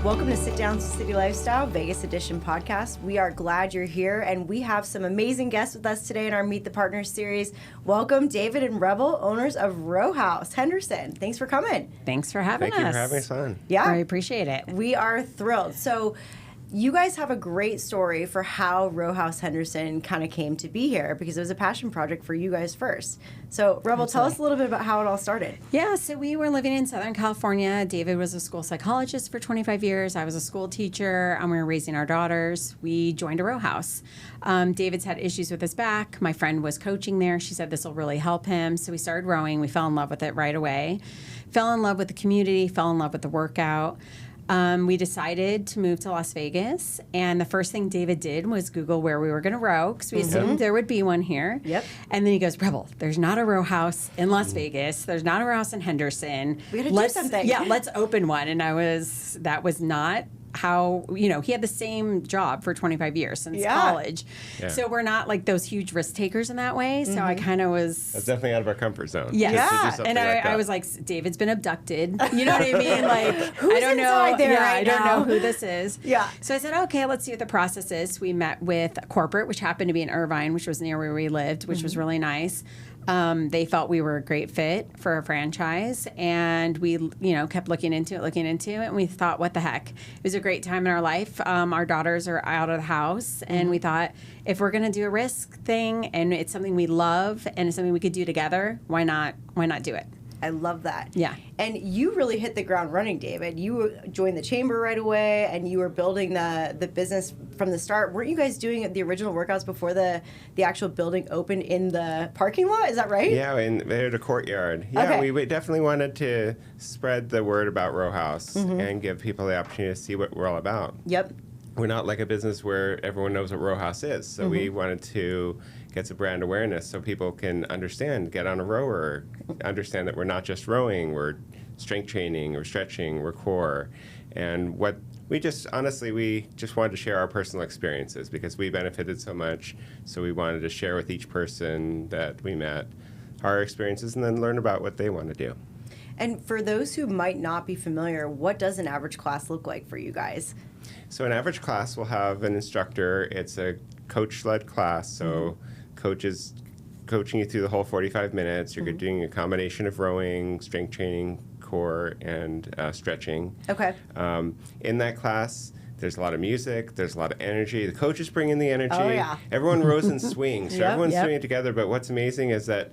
Welcome to Sit Down City Lifestyle, Vegas Edition podcast. We are glad you're here, and we have some amazing guests with us today in our Meet the Partners series. Welcome, David and Reble, owners of Row House Henderson. Thanks for coming. Thanks for having us. Thank you for having us on. Yeah. I appreciate it. We are thrilled. So you guys have a great story for how Row House Henderson kind of came to be here, because it was a passion project for you guys first. So, Reble, tell us a little bit about how it all started. Yeah, so we were living in Southern California. David was a school psychologist for 25 years. I was a school teacher, and we were raising our daughters. We joined a row house. David's had issues with his back. My friend was coaching there. She said this will really help him. So we started rowing. We fell in love with it right away. Fell in love with the community, fell in love with the workout. We decided to move to Las Vegas, and the first thing David did was Google where we were going to row, because we assumed there would be one here. Yep. And then he goes, Reble, there's not a row house in Las Vegas. There's not a row house in Henderson. We got to do something. Yeah, let's open one. And that was not how, he had the same job for 25 years since college. Yeah. So we're not like those huge risk takers in that way. So I kind of was... That's definitely out of our comfort zone. Yeah. And I was like, David's been abducted. You know what I mean? Like, I don't know. I don't know who this is. Yeah. So I said, okay, let's see what the process is. We met with corporate, which happened to be in Irvine, which was near where we lived, which was really nice. They felt we were a great fit for a franchise, and we, kept looking into it, and we thought, what the heck? It was a great time in our life. Our daughters are out of the house, and we thought, if we're going to do a risk thing, and it's something we love, and it's something we could do together, why not do it? I love that. Yeah. And you really hit the ground running, David. You joined the chamber right away, and you were building the business from the start. Weren't you guys doing the original workouts before the actual building opened in the parking lot? Is that right? Yeah, in the courtyard. Yeah, okay. We definitely wanted to spread the word about Row House and give people the opportunity to see what we're all about. Yep. We're not like a business where everyone knows what Row House is, so we wanted to get some brand awareness so people can understand, get on a rower, understand that we're not just rowing, we're strength training, we're stretching, we're core. And we just wanted to share our personal experiences because we benefited so much, so we wanted to share with each person that we met our experiences and then learn about what they want to do. And for those who might not be familiar, what does an average class look like for you guys? So an average class will have an instructor. It's a coach-led class, so coach is coaching you through the whole 45 minutes. You're doing a combination of rowing, strength training, core, and stretching. Okay. In that class, there's a lot of music. There's a lot of energy. The coaches bring in the energy. Oh, yeah. Everyone rows and swings, so everyone's doing it together. But what's amazing is that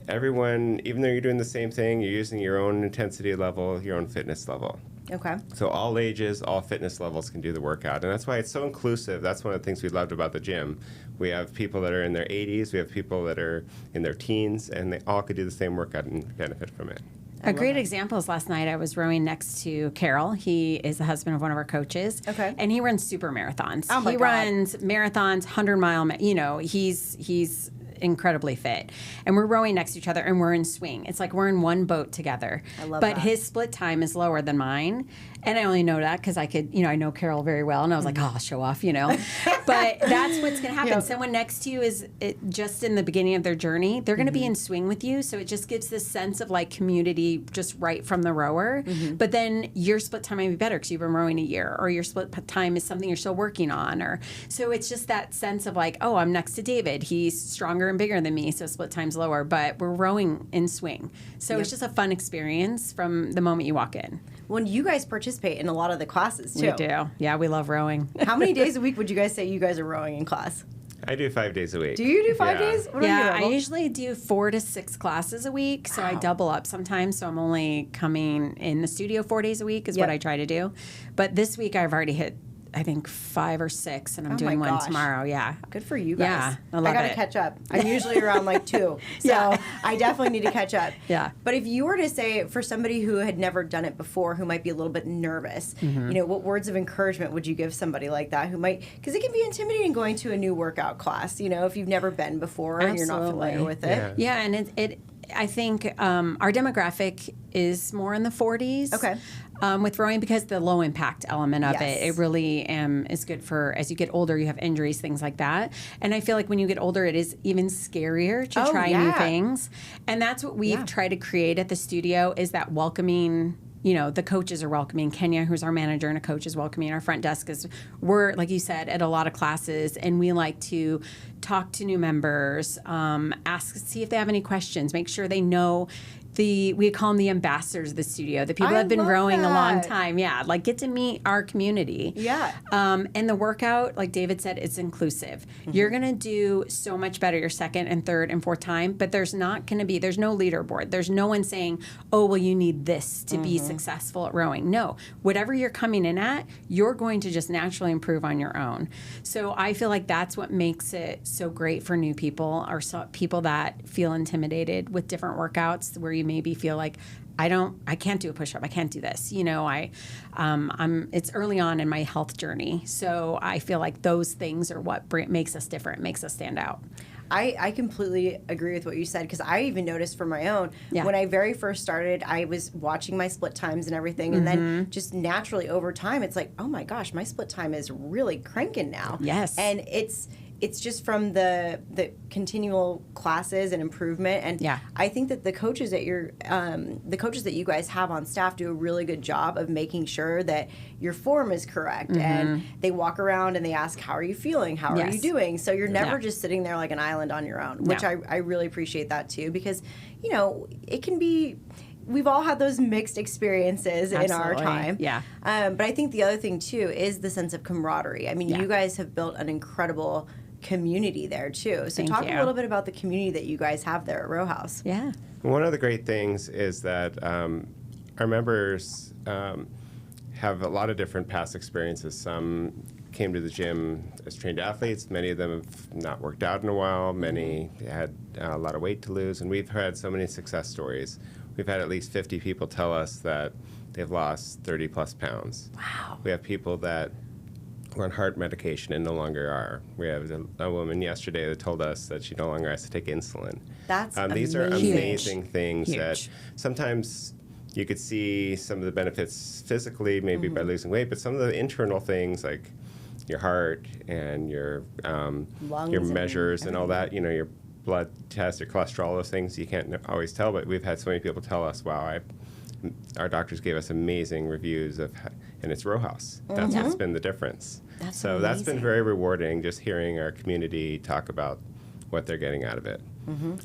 everyone, even though you're doing the same thing, you're using your own intensity level, your own fitness level. Okay. So all ages, all fitness levels can do the workout. And that's why it's so inclusive. That's one of the things we loved about the gym. We have people that are in their 80s. We have people that are in their teens. And they all could do the same workout and benefit from it. A great example is last night I was rowing next to Carol. He is the husband of one of our coaches. Okay. And he runs super marathons. Oh my God. Runs marathons, 100-mile, he's incredibly fit. And we're rowing next to each other and we're in swing. It's like we're in one boat together. I love but that. His split time is lower than mine. And I only know that because I could, I know Carol very well. And I was like, I'll show off, But that's what's going to happen. Yep. Someone next to you is just in the beginning of their journey. They're going to be in swing with you. So it just gives this sense of like community just right from the rower. But then your split time might be better because you've been rowing a year, or your split time is something you're still working on. Or so it's just that sense of like, oh, I'm next to David. He's stronger and bigger than me. So split time's lower, but we're rowing in swing. So it's just a fun experience from the moment you walk in. When you guys participate in a lot of the classes, too. We do. Yeah, we love rowing. How many days a week would you guys say you guys are rowing in class? I do 5 days a week. Do you do 5 days? What I usually do 4 to 6 classes a week. So I double up sometimes. So I'm only coming in the studio 4 days a week is what I try to do. But this week I've already hit, I think, 5 or 6, and I'm doing one tomorrow. Yeah. Good for you guys. Yeah, I love got to it. catch up. I'm usually around like 2. So I definitely need to catch up. Yeah. But if you were to say, for somebody who had never done it before, who might be a little bit nervous, what words of encouragement would you give somebody like that who might, because it can be intimidating going to a new workout class, if you've never been before and you're not familiar with it. Yeah, and I think our demographic is more in the 40s. Okay. With rowing, because the low impact element of it really is good for, as you get older, you have injuries, things like that. And I feel like when you get older, it is even scarier to try new things. And that's what we've tried to create at the studio, is that welcoming the coaches are welcoming. Kenya, who's our manager and a coach, is welcoming. Our front desk we're, like you said, at a lot of classes, and we like to talk to new members, see if they have any questions, make sure they know. We call them the ambassadors of the studio, the people that have been rowing a long time. Yeah, like get to meet our community. Yeah. And the workout, like David said, it's inclusive. You're going to do so much better your second and third and fourth time, but there's no leaderboard. There's no one saying, oh, well, you need this to be successful at rowing. No, whatever you're coming in at, you're going to just naturally improve on your own. So I feel like that's what makes it so great for new people, or people that feel intimidated with different workouts, where you maybe feel like I can't do a push-up, I can't do this. It's early on in my health journey, so I feel like those things are what makes us different, makes us stand out. I completely agree with what you said, because I even noticed for my own, when I very first started, I was watching my split times and everything, and then just naturally over time, it's like, oh my gosh, my split time is really cranking now. Yes. And it's just from the continual classes and improvement, and I think that the coaches that you guys have on staff do a really good job of making sure that your form is correct, and they walk around and they ask, how are you feeling, how are you doing, so you're never just sitting there like an island on your own, which I really appreciate that too, because it can be, we've all had those mixed experiences in our time. Yeah. But I think the other thing too is the sense of camaraderie. I mean, you guys have built an incredible community there too. So talk a little bit about the community that you guys have there at Row House. Yeah. One of the great things is that our members have a lot of different past experiences. Some came to the gym as trained athletes. Many of them have not worked out in a while. Many had a lot of weight to lose. And we've had so many success stories. We've had at least 50 people tell us that they've lost 30 plus pounds. Wow. We have people that were on heart medication and no longer are. We have a woman yesterday that told us that she no longer has to take insulin. That's these are amazing things Huge. that sometimes you could see some of the benefits physically, maybe by losing weight, but some of the internal things like your heart and your measures and all that, your blood test, your cholesterol, those things you can't always tell, but we've had so many people tell us, wow, our doctors gave us amazing reviews and it's Row House. That's what's been the difference. That's That's been very rewarding, just hearing our community talk about what they're getting out of it.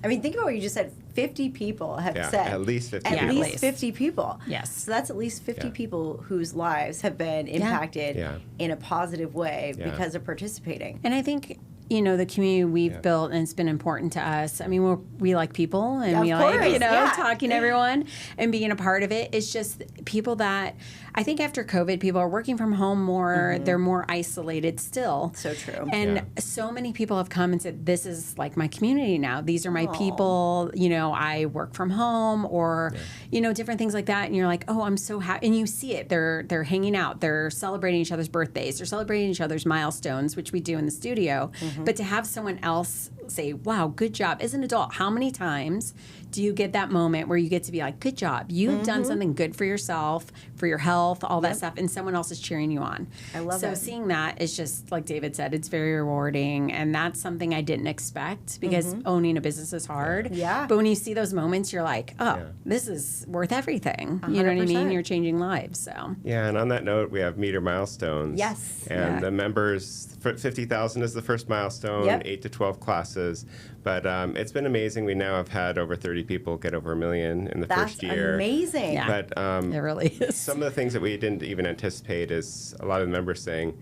I mean, think about what you just said. 50 people have said. At least 50 At people. least 50 people. Yes. So that's at least 50 people whose lives have been impacted in a positive way because of participating. And I think, the community we've built, and it's been important to us. I mean, we like people, and we like, talking to everyone and being a part of it. It's just people that, I think after COVID, people are working from home more. They're more isolated still. So true. And so many people have come and said, this is like my community now. These are my people. I work from home, or, different things like that. And you're like, oh, I'm so happy. And you see it. They're hanging out. They're celebrating each other's birthdays. They're celebrating each other's milestones, which we do in the studio. But to have someone else say, wow, good job. As an adult, how many times do you get that moment where you get to be like, good job. You've done something good for yourself, for your health, all that stuff, and someone else is cheering you on. I love it. So seeing that is just, like David said, it's very rewarding, and that's something I didn't expect, because owning a business is hard. Yeah. But when you see those moments, you're like, oh, this is worth everything. 100%. You know what I mean? You're changing lives, so. Yeah, and on that note, we have meter milestones. Yes. And the members, 50,000 is the first milestone, 8 to 12 classes. But it's been amazing. We now have had over 30 people get over $1 million in the first year. That's amazing. Yeah. But It really is. some of the things that we didn't even anticipate is a lot of the members saying,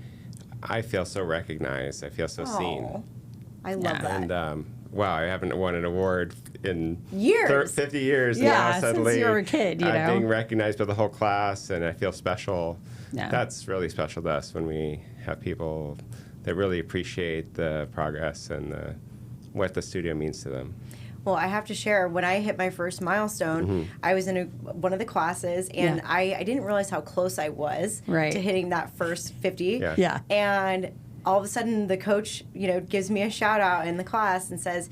I feel so recognized. I feel so seen. I love that. And wow, I haven't won an award in Years. 50 years Yeah, now. since Suddenly, you were a kid, I'm being recognized by the whole class, and I feel special. Yeah. That's really special to us when we have people that really appreciate the progress and what the studio means to them. Well, I have to share, when I hit my first milestone, I was in one of the classes, and I didn't realize how close I was to hitting that first 50. Yeah. And all of a sudden, the coach, gives me a shout out in the class and says,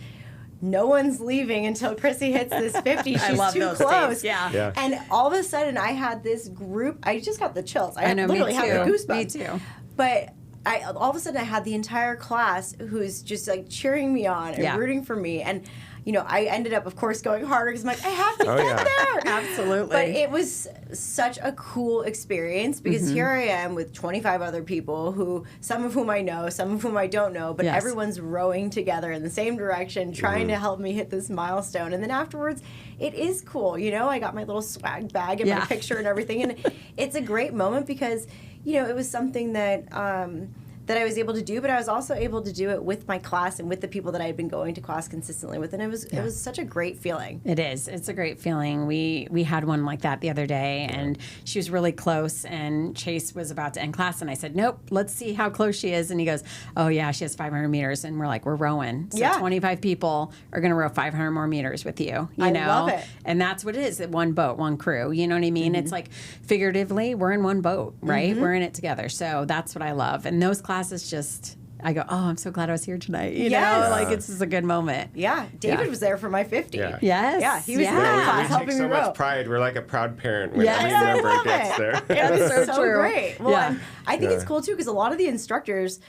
no one's leaving until Chrissy hits this 50. She's I love too those close. days. Yeah. And all of a sudden, I had this group. I just got the chills. I know, literally me too. have the goosebumps. Me too. But all of a sudden, I had the entire class who's just like cheering me on and rooting for me. And I ended up, of course, going harder because I'm like, I have to get there. Absolutely. But it was such a cool experience because here I am with 25 other people who, some of whom I know, some of whom I don't know, but everyone's rowing together in the same direction, trying to help me hit this milestone. And then afterwards, it is cool. I got my little swag bag and my picture and everything. And it's a great moment because, it was something that that I was able to do, but I was also able to do it with my class and with the people that I had been going to class consistently with, and it was such a great feeling. It is. It's a great feeling. We had one like that the other day, and she was really close, and Chase was about to end class, and I said, nope, let's see how close she is, and he goes, oh yeah, she has 500 meters, and we're like, we're rowing. So 25 people are going to row 500 more meters with you, you know? love it. And that's what it is, one boat, one crew, you know what I mean? It's like, figuratively, we're in one boat, right? We're in it together, so that's what I love. And those classes just, I go, oh, I'm so glad I was here tonight. You know, like it's just a good moment. Yeah, David was there for my 50. Yeah. Yes. Yeah, he was in the We class take helping so me row. much pride. We're like a proud parent when Yes. every member love gets it. there. It's so true. great. Well, Yeah. and I think it's cool too because a lot of the instructors,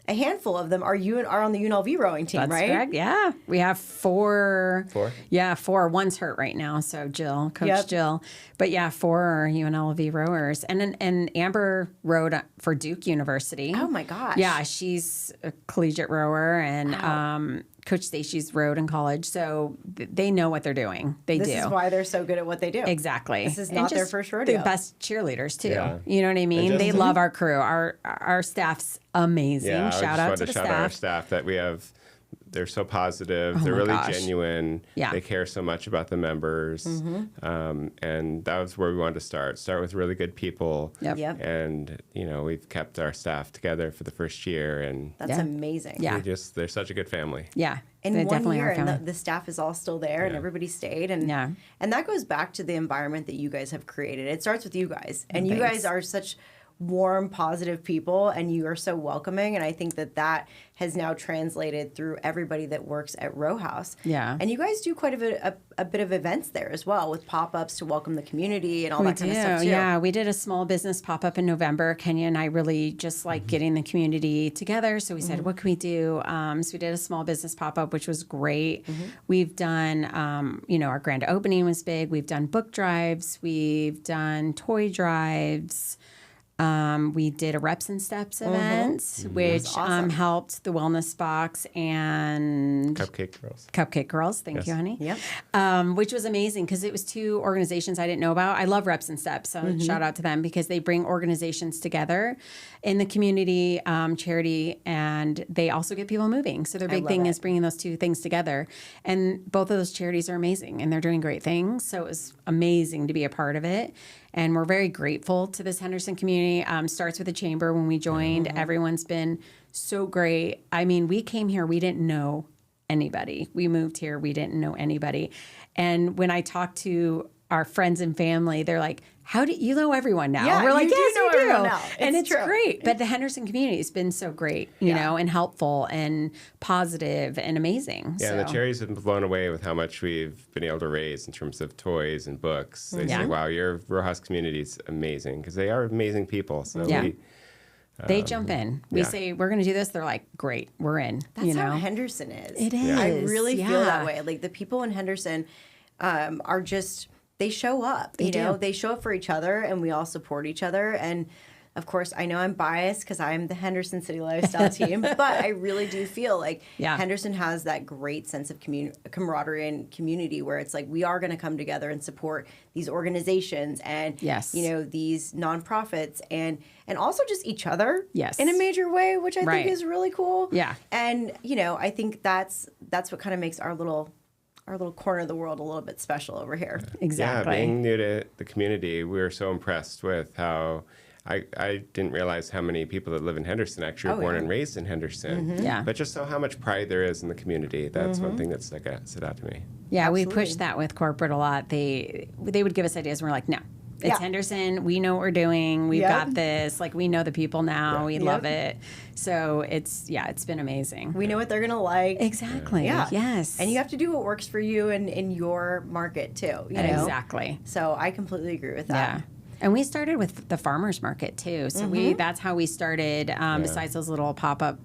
a handful of them are on the UNLV rowing team, That's right? correct. Yeah. We have four. Four? Yeah, four. One's hurt right now. So Jill, Coach Jill. But yeah, 4 are UNLV rowers. And Amber rowed for Duke University. Oh my gosh. Yeah, she's a collegiate rower, and Coach Stacy's rowed in college. So they know what they're doing. They do. This is why they're so good at what they do. Exactly. This is And not their just first rodeo. The best cheerleaders too. Yeah. You know what I mean? just- They love our crew. Our staff's amazing. Yeah, Shout I out just to wanted the to shout out our staff. staff that we have. They're so positive. Oh They're my really gosh. genuine. Yeah. They care so much about the members. And that was where we wanted to start. Start with really good people. Yep. Yep. And, we've kept our staff together for the first year. And That's Yeah. amazing. Yeah. they're such a good family. Yeah. In they one definitely year, are and family. the staff is all still there, and everybody stayed, and that goes back to the environment that you guys have created. It starts with you guys, and you guys are such warm, positive people, and you are so welcoming, and I think that has now translated through everybody that works at Row House. Yeah. And you guys do quite a bit of events there as well, with pop-ups to welcome the community and all that kind of stuff too. Yeah, we did a small business pop-up in November. Kenya and I really just like getting the community together. So we said, what can we do? So we did a small business pop-up, which was great. We've done, our grand opening was big. We've done book drives. We've done toy drives. We did a Reps and Steps event, which awesome. helped the Wellness Box and Cupcake Girls. Thank you, honey. Yep. Which was amazing because it was 2 organizations I didn't know about. I love Reps and Steps, so shout out to them because they bring organizations together in the community, charity, and they also get people moving. So their big thing is bringing those 2 things together. And both of those charities are amazing, and they're doing great things. So it was amazing to be a part of it. And we're very grateful to this Henderson community. Starts with the chamber when we joined. Everyone's been so great. I mean, we came here, we didn't know anybody. We moved here, we didn't know anybody. And when I talk to our friends and family, they're like, how do you know everyone now? Yeah, we're like, you do yes, know we do. everyone now. And It's it's true. great. But the Henderson community has been so great, you know, and helpful and positive and amazing. Yeah, so. and the charities have been blown away with how much we've been able to raise in terms of toys and books. They say, wow, your Row House community is amazing because they are amazing people. So they jump in. We say, we're going to do this. They're like, great, we're in. That's you know? how Henderson is. It is. I really feel that yeah. way. Like the people in Henderson are just, they show up. You know, they show up for each other, and we all support each other. And of course, I know I'm biased because I'm the Henderson City Lifestyle team, but I really do feel like Henderson has that great sense of camaraderie and community where it's like we are going to come together and support these organizations and these nonprofits and also just each other in a major way, which I think is really cool. Yeah. And I think that's what kind of makes our little corner of the world a little bit special over here. Exactly. Yeah, being new to the community, we were so impressed with how I didn't realize how many people that live in Henderson actually were born and raised in Henderson. Yeah. But just how much pride there is in the community. That's one thing that stood out to me. Yeah, Absolutely. we pushed that with corporate a lot. They would give us ideas, and we're like, no. It's Henderson. We know what we're doing. We've got this. Like, we know the people now. We love it. So it's been amazing. We know what they're going to like. Exactly. Yeah. Yes. And you have to do what works for you and in your market too. You know? Exactly. So I completely agree with that. Yeah. And we started with the farmers market too. So that's how we started. Besides those little pop-up,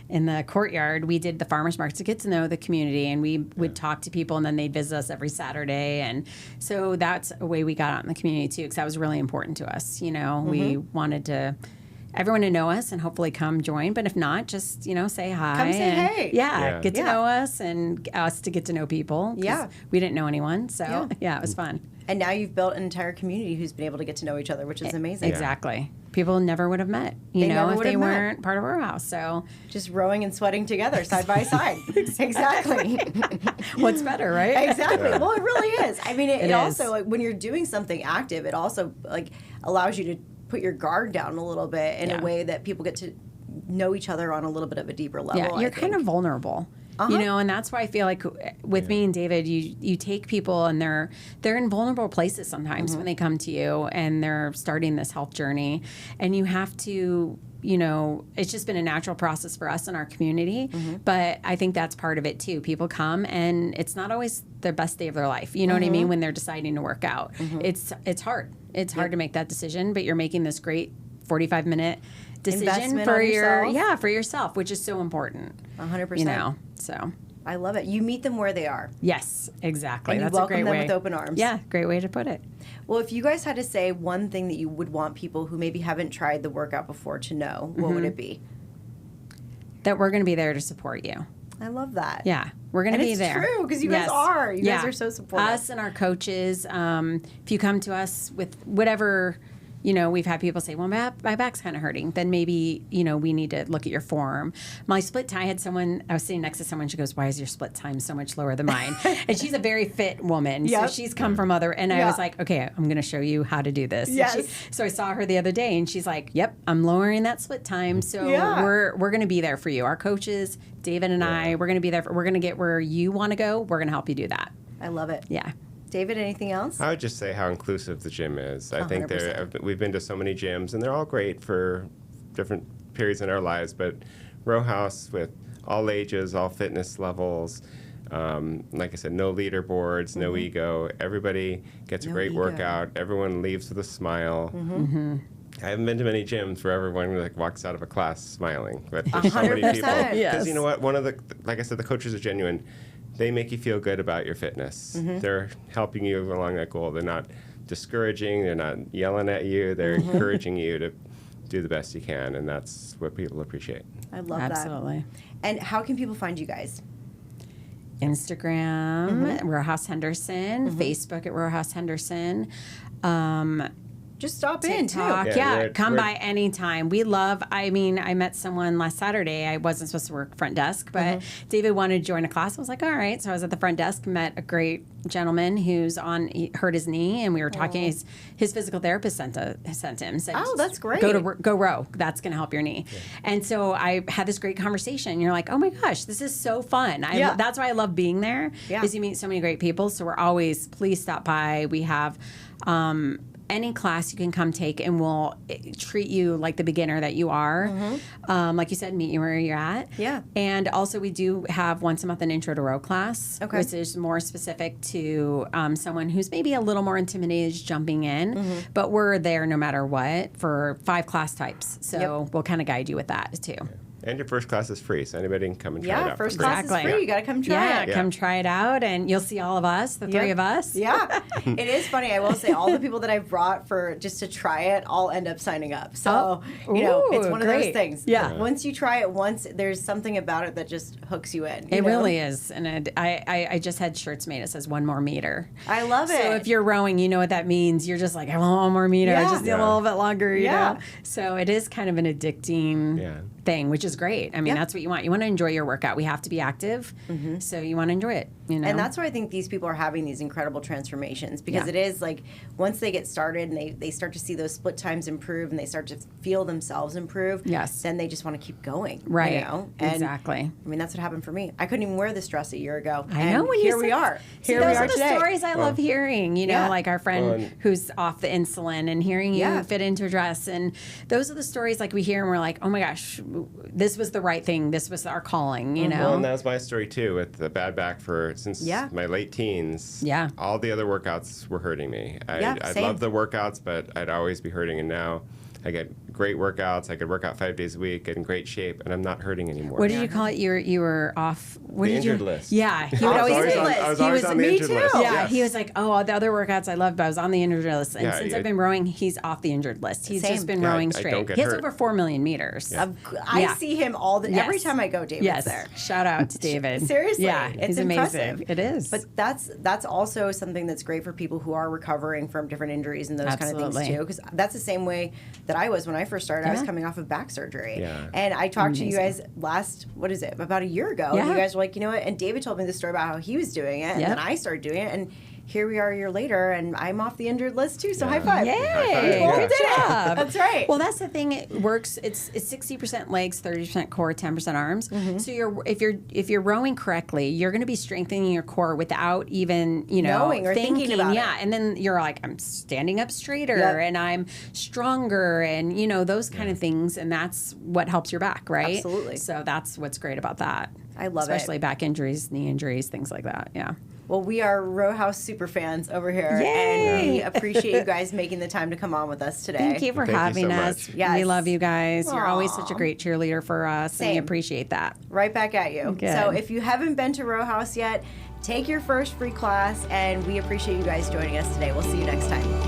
in the courtyard, we did the farmers market to get to know the community, and we would talk to people, and then they'd visit us every Saturday. And so that's a way we got out in the community too, because that was really important to us. We wanted everyone to know us and hopefully come join. But if not, just, say hi. Come say hey. Yeah, get to know us and us to get to know people. Yeah. We didn't know anyone. So, it was fun. And now you've built an entire community who's been able to get to know each other, which is amazing. Exactly. People never would have met, if they weren't part of Row House. So just rowing and sweating together side by side. Exactly. What's better, right? Exactly. Well, it really is. I mean, it also, is. when you're doing something active, it also allows you to put your guard down a little bit in a way that people get to know each other on a little bit of a deeper level. Yeah, you're kind of vulnerable. And that's why I feel like with me and David, you take people and they're in vulnerable places sometimes when they come to you and they're starting this health journey, and you have to, it's just been a natural process for us in our community, but I think that's part of it too. People come and it's not always their best day of their life. You know what I mean? When they're deciding to work out, it's hard. It's hard to make that decision, but you're making this great 45-minute decision Investment for on yourself. for yourself, which is so important. 100%. So I love it. You meet them where they are. yes, exactly. And you That's welcome a great them way. with open arms. Yeah, great way to put it. Well, if you guys had to say one thing that you would want people who maybe haven't tried the workout before to know, what would it be? That we're going to be there to support you. I love that. Yeah, we're going to be there. It's true, because you guys are. You guys are so supportive. Us and our coaches. If you come to us with whatever, we've had people say, well, my back's kind of hurting. Then maybe, we need to look at your form. My split tie I was sitting next to someone. She goes, why is your split time so much lower than mine? And she's a very fit woman. So she's come from and I was like, okay, I'm going to show you how to do this. Yes. So I saw her the other day and she's like, yep, I'm lowering that split time. So we're going to be there for you. Our coaches, David and I, we're going to be there. We're going to get where you want to go. We're going to help you do that. I love it. Yeah. David, anything else? I would just say how inclusive the gym is. I think 100%. we've been to so many gyms, and they're all great for different periods in our lives, but Row House, with all ages, all fitness levels, like I said, no leaderboards, no ego. Everybody gets a great workout. Everyone leaves with a smile. I haven't been to many gyms where everyone walks out of a class smiling, but there's so many people. Because you know what? Like I said, the coaches are genuine. They make you feel good about your fitness. They're helping you along that goal. They're not discouraging. They're not yelling at you. They're encouraging you to do the best you can, and that's what people appreciate. I love that. Absolutely. And how can people find you guys? Instagram, Row House Henderson, Facebook at Row House Henderson. Just stop in, too. Yeah, come by anytime. I met someone last Saturday. I wasn't supposed to work front desk, but David wanted to join a class. I was like, all right. So I was at the front desk, met a great gentleman who's hurt his knee, and we were talking. His physical therapist sent him. Said, oh, that's great. Go row. That's going to help your knee. Yeah. And so I had this great conversation. And you're like, oh my gosh, this is so fun. That's why I love being there, is you meet so many great people. So we're always, please stop by. We have any class you can come take, and we'll treat you like the beginner that you are. Like you said, meet you where you're at. Yeah. And also we do have once a month an intro to row class, which is more specific to someone who's maybe a little more intimidated jumping in, but we're there no matter what for 5 class types. So we'll kind of guide you with that too. And your first class is free, so anybody can come and try it out. Yeah, first class is free. You got to come try it. Yeah, come try it out, and you'll see all of us, the 3 of us. Yeah. It is funny. I will say all the people that I've brought for just to try it all end up signing up. So, it's one of those things. Yeah. Once you try it once, there's something about it that just hooks you in. It really is. And I just had shirts made. It says 1 more meter. I love it. So if you're rowing, you know what that means. You're just like, I want 1 more meter. I just need a little bit longer, you know? So it is kind of an addicting thing, which is great. I mean, that's what you want. You want to enjoy your workout. We have to be active, so you want to enjoy it. And that's why I think these people are having these incredible transformations, because it is like once they get started and they start to see those split times improve and they start to feel themselves improve, then they just want to keep going. Right. You know? And, exactly. I mean, that's what happened for me. I couldn't even wear this dress a year ago. I know. When here we are. Here we are today. Those are the stories I love hearing, like our friend who's off the insulin and hearing you fit into a dress. And those are the stories like we hear and we're like, oh my gosh, this was the right thing. This was our calling, you know? Well, and that was my story too, with the bad back for sport since Yeah. my late teens. Yeah. All the other workouts were hurting me. I same. love the workouts, but I'd always be hurting. And now I get great workouts. I could work out 5 days a week, get in great shape, and I'm not hurting anymore. What did you call it? You were off. What The did you? injured list. Yeah, he I would was always say. I was he always was on the me injured too. list. Yeah, Yes. he was like, oh, the other workouts I loved, but I was on the injured list. And Yeah, since yeah. I've been rowing, he's off the injured list. He's Same. just been Yeah, rowing I straight. don't get He has hurt. over 4 million meters. Yeah. I Yeah. see him every Yes. time I go. David's Yes. there. Shout out to David. Seriously, Yeah, it's he's amazing. impressive. It is. But that's also something that's great for people who are recovering from different injuries and those kind of Absolutely. things too. Because that's the same way that I was when I first started. I was Yeah. coming off of back surgery, Yeah. and I talked to you guys about a year ago. And Yeah. you guys were like, you know what? And David told me the story about how he was doing it, and Yep. then I started doing it, and here we are a year later, and I'm off the injured list too. So Yeah. high five! Yay! Yeah. Good job. That's right. Well, that's the thing. It works. It's 60% legs, 30% core, 10% arms. Mm-hmm. So if you're rowing correctly, you're going to be strengthening your core without even Knowing or thinking about it. Yeah, and then you're like, I'm standing up straighter Yep. and I'm stronger, and those kind of things, and that's what helps your back, right? Absolutely. So that's what's great about that. I love it. especially back injuries, knee injuries, things like that. Yeah. Well, we are Row House super fans over here, Yay! and we appreciate you guys making the time to come on with us today. Thank you for Thank you having so us. much. Yes. We love you guys. You're always Aw. such a great cheerleader for us, and we Same. appreciate that. Right back at you. Good. So if you haven't been to Row House yet, take your first free class, and we appreciate you guys joining us today. We'll see you next time.